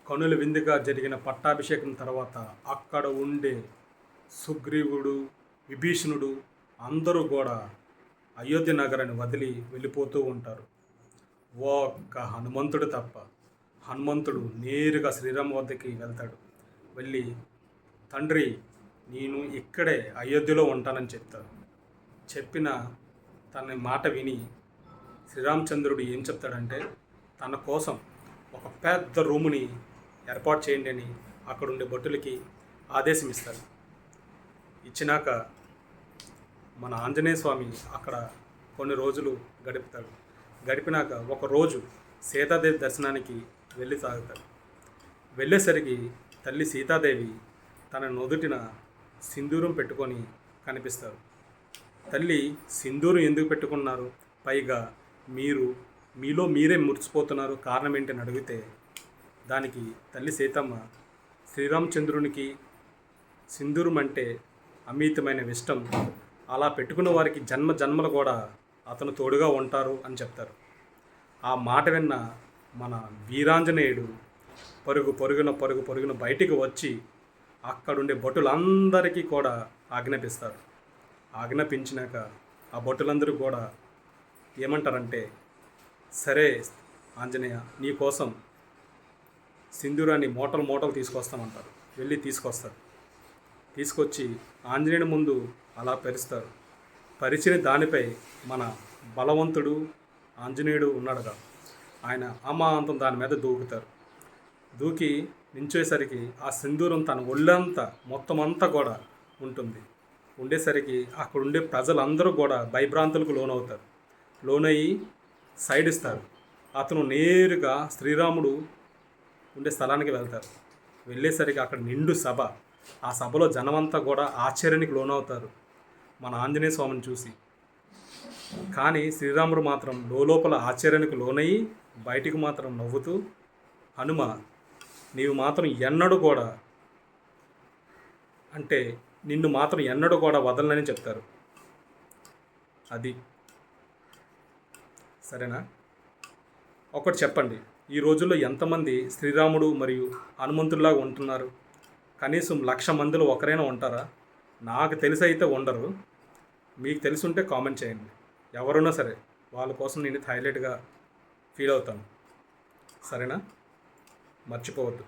కనుల విందుగా జరిగిన పట్టాభిషేకం తర్వాత అక్కడ ఉండే సుగ్రీవుడు, విభీషణుడు అందరూ కూడా అయోధ్య నగరాన్ని వదిలి వెళ్ళిపోతూ ఉంటారు. ఒక్క హనుమంతుడు తప్ప. హనుమంతుడు నేరుగా శ్రీరామ వద్దకి వెళ్తాడు. వెళ్ళి, తండ్రి నేను ఇక్కడే అయోధ్యలో ఉంటానని చెప్తాడు. చెప్పిన తన మాట విని శ్రీరామచంద్రుడు ఏం చెప్తాడంటే, తన కోసం ఒక పెద్ద రూముని ఏర్పాటు చేయండి అని అక్కడుండే భటులకి ఆదేశం ఇస్తాడు. ఇచ్చినాక మన ఆంజనేయ స్వామి అక్కడ కొన్ని రోజులు గడుపుతాడు. గడిపినాక ఒకరోజు సీతాదేవి దర్శనానికి వెళ్ళి సాగుతాడు. వెళ్ళేసరికి తల్లి సీతాదేవి తన నుదుటిన సింధూరం పెట్టుకొని కనిపిస్తారు. తల్లి సింధూరం ఎందుకు పెట్టుకున్నారు, పైగా మీలో మీరే మురిసిపోతున్నారు, కారణం ఏంటని అడిగితే దానికి తల్లి సీతమ్మ శ్రీరామచంద్రునికి సింధూరం అంటే అమితమైన ఇష్టం, అలా పెట్టుకున్న వారికి జన్మ జన్మలు కూడా అతను తోడుగా ఉంటారు అని చెప్తారు. ఆ మాట విన్న మన వీరాంజనేయుడు పరుగున బయటికి వచ్చి అక్కడుండే భటులందరికీ కూడా ఆజ్ఞాపిస్తారు. ఆజ్ఞాపించినాక ఆ భటులందరూ కూడా ఏమంటారంటే, సరే ఆంజనేయ, నీ కోసం సింధూరాన్ని మూటలు తీసుకొస్తామంటారు. వెళ్ళి తీసుకొస్తారు. తీసుకొచ్చి ఆంజనేయుని ముందు అలా పరిస్తారు. పరిచిన దానిపై మన బలవంతుడు ఆంజనేయుడు ఉన్నాడుగా, ఆయన అమాంతం దాని మీద దూకుతారు. దూకి నించేసరికి ఆ సింధూరం తన ఒళ్ళంతా మొత్తం అంతా కూడా ఉంటుంది. ఉండేసరికి అక్కడ ఉండే ప్రజలందరూ కూడా భయభ్రాంతులకు లోనవుతారు. లోనయ్యి సైడ్ ఇస్తారు. అతను నేరుగా శ్రీరాముడు ఉండే స్థలానికి వెళ్తారు. వెళ్ళేసరికి అక్కడ నిండు సభ. ఆ సభలో జనమంతా కూడా ఆశ్చర్యానికి లోనవుతారు మన ఆంజనేయ స్వామిని చూసి. కానీ శ్రీరాముడు మాత్రం లోపల ఆశ్చర్యానికి లోనయ్యి బయటికి మాత్రం నవ్వుతూ, హనుమ నీవు మాత్రం ఎన్నడూ కూడా అంటే నిన్ను మాత్రం ఎన్నడూ కూడా వదలనని చెప్తారు. అది సరేనా? ఒకటి చెప్పండి, ఈ రోజుల్లో ఎంతమంది శ్రీరాముడు మరియు హనుమంతుడిలాగా ఉంటున్నారు? కనీసం 1,00,000 మందిలో ఒకరైనా ఉంటారా? నాకు తెలిసి అయితే ఉండరు. మీకు తెలిసి ఉంటే కామెంట్ చేయండి. ఎవరున్నా సరే వాళ్ళ కోసం నేను హైలైట్గా ఫీల్ అవుతాను. సరేనా? మర్చిపోవద్దు.